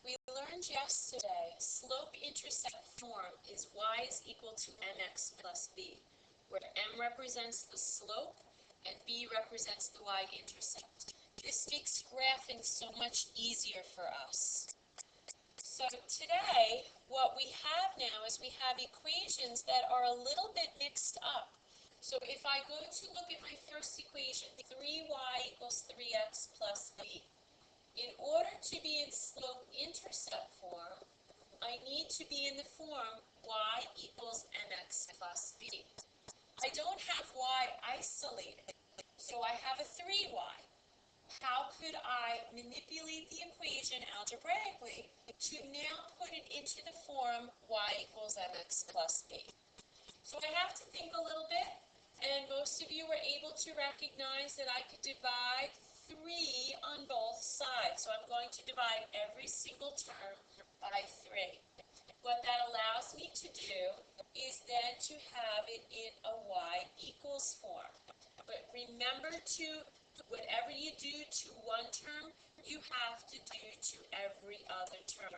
We learned yesterday slope-intercept form is y is equal to mx plus b, where m represents the slope and b represents the y-intercept. This makes graphing so much easier for us. So today, what we have now is we have equations that are a little bit mixed up. So if I go to look at my first equation, 3y equals 3x plus b. In order to be in slope-intercept form, I need to be in the form y equals mx plus b. I don't have y isolated, so I have a 3y. How could I manipulate the equation algebraically to now put it into the form y equals mx plus b? So I have to think a little bit, and most of you were able to recognize that I could divide 3 on both sides. So I'm going to divide every single term by 3. What that allows me to do is then to have it in a y equals form. But remember to, whatever you do to one term, you have to do to every other term.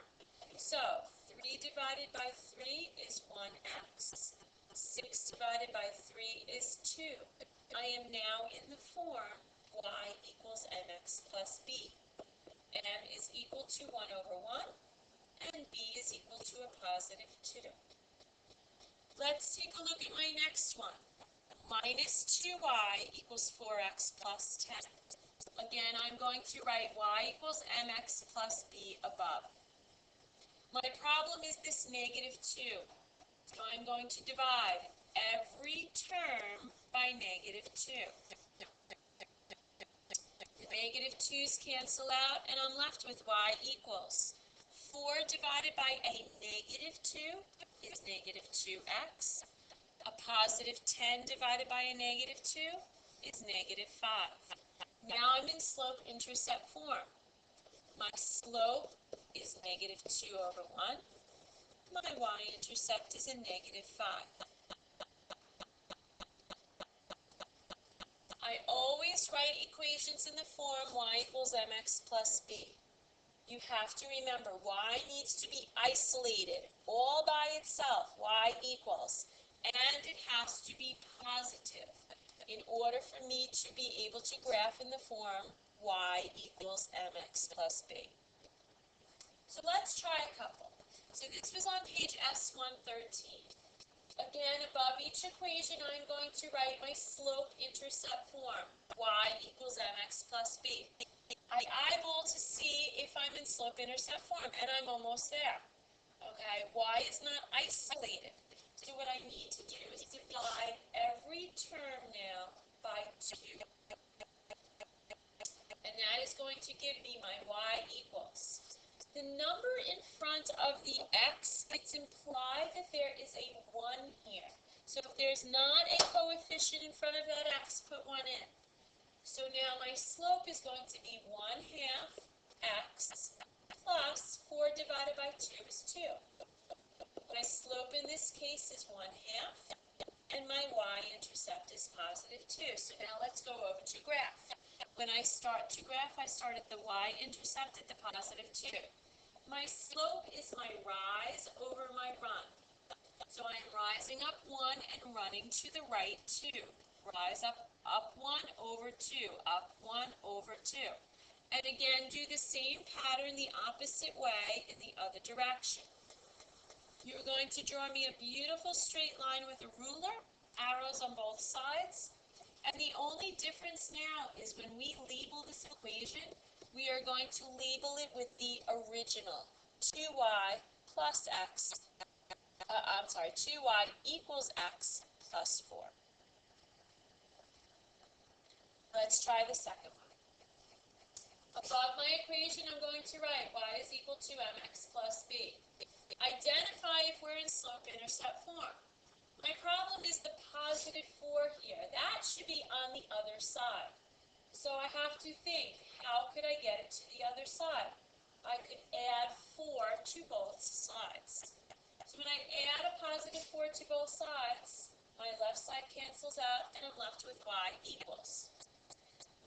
So 3 divided by 3 is 1x. 6 divided by 3 is 2. I am now in the form y equals mx plus b. M is equal to 1 over 1, and b is equal to a positive 2. Let's take a look at my next one. Minus 2y equals 4x plus 10. Again, I'm going to write y equals mx plus b above. My problem is this negative 2. So I'm going to divide every term by negative 2. The negative 2's cancel out, and I'm left with y equals 4 divided by a negative 2 is negative 2x. A positive 10 divided by a negative 2 is negative 5. Now I'm in slope-intercept form. My slope is negative 2 over 1. My y-intercept is a negative 5. I always write equations in the form y equals mx plus b. You have to remember y needs to be isolated all by itself, y equals, and it has to be positive in order for me to be able to graph in the form y equals mx plus b. So let's try a couple. So this was on page S113. Again, above each equation, I'm going to write my slope-intercept form, y equals mx plus b. I eyeball to see if I'm in slope-intercept form, and I'm almost there. Okay, y is not isolated. So what I need to do is divide every term now by 2. And that is going to give me my y equals. The number in front of the x, it's implied that there is a 1 here. So if there's not a coefficient in front of that x, put 1 in. So now my slope is going to be 1/2 x plus 4 divided by 2 is 2. My slope in this case is 1/2, and my y-intercept is positive 2. So now let's go over to graph. When I start to graph, I start at the y-intercept at the positive 2. My slope is my rise over my run. So I'm rising up 1 and running to the right 2. Rise up 1 over 2, up 1 over 2. And again, do the same pattern the opposite way in the other direction. You're going to draw me a beautiful straight line with a ruler, arrows on both sides. And the only difference now is when we label this equation, we are going to label it with the original, 2y plus x, 2y equals x plus 4. Let's try the second one. Above my equation, I'm going to write y is equal to mx plus b. Identify if we're in slope-intercept form. My problem is the positive 4 here. That should be on the other side. So I have to think, how could I get it to the other side? I could add 4 to both sides. So when I add a positive 4 to both sides, my left side cancels out, and I'm left with y equals.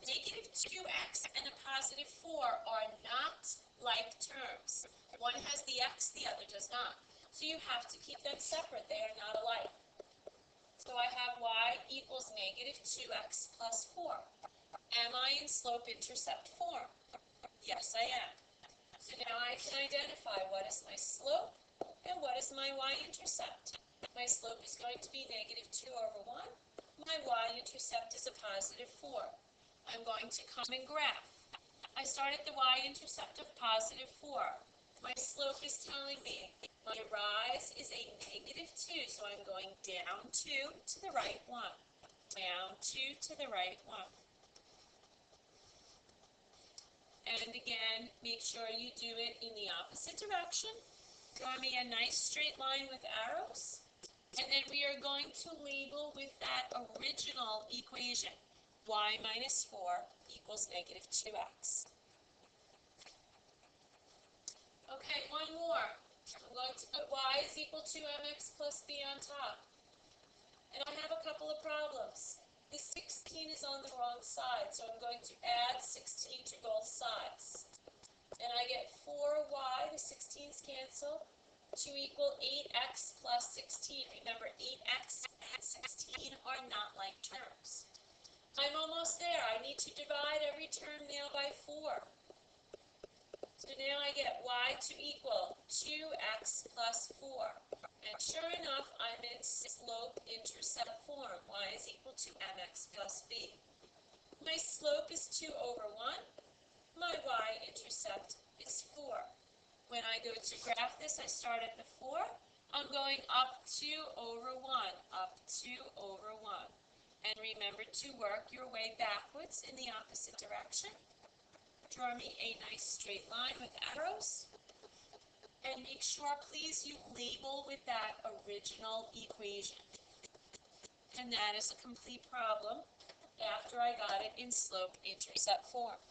Negative 2x and a positive 4 are not like terms. One has the x, the other does not. So you have to keep them separate. They are not alike. So I have y equals negative 2x plus 4. Am I in slope-intercept form? Yes, I am. So now I can identify what is my slope and what is my y-intercept. My slope is going to be negative 2 over 1. My y-intercept is a positive 4. I'm going to come and graph. I start at the y-intercept of positive 4. My slope is telling me my rise is a negative 2, so I'm going down 2 to the right 1. Down 2 to the right 1. And again, make sure you do it in the opposite direction. Draw me a nice straight line with arrows. And then we are going to label with that original equation, y minus 4 equals negative 2x. Okay, one more. I'm going to put y is equal to mx plus b on top. And I have a couple of problems. The 16 is on the wrong side, so I'm going to add 16 to both sides. And I get 4y, the 16's cancel, to equal 8x plus 16. Remember, 8x and 16 are not like terms. I'm almost there. I need to divide every term now by 4. So now I get y to equal 2x plus 4. And sure enough, I'm in slope-intercept form. Y is equal to mx plus b. My slope is 2 over 1. My y-intercept is 4. When I go to graph this, I start at the 4. I'm going up 2 over 1, up 2 over 1. And remember to work your way backwards in the opposite direction. Draw me a nice straight line with arrows. And make sure, please, you label with that original equation. And that is a complete problem after I got it in slope-intercept form.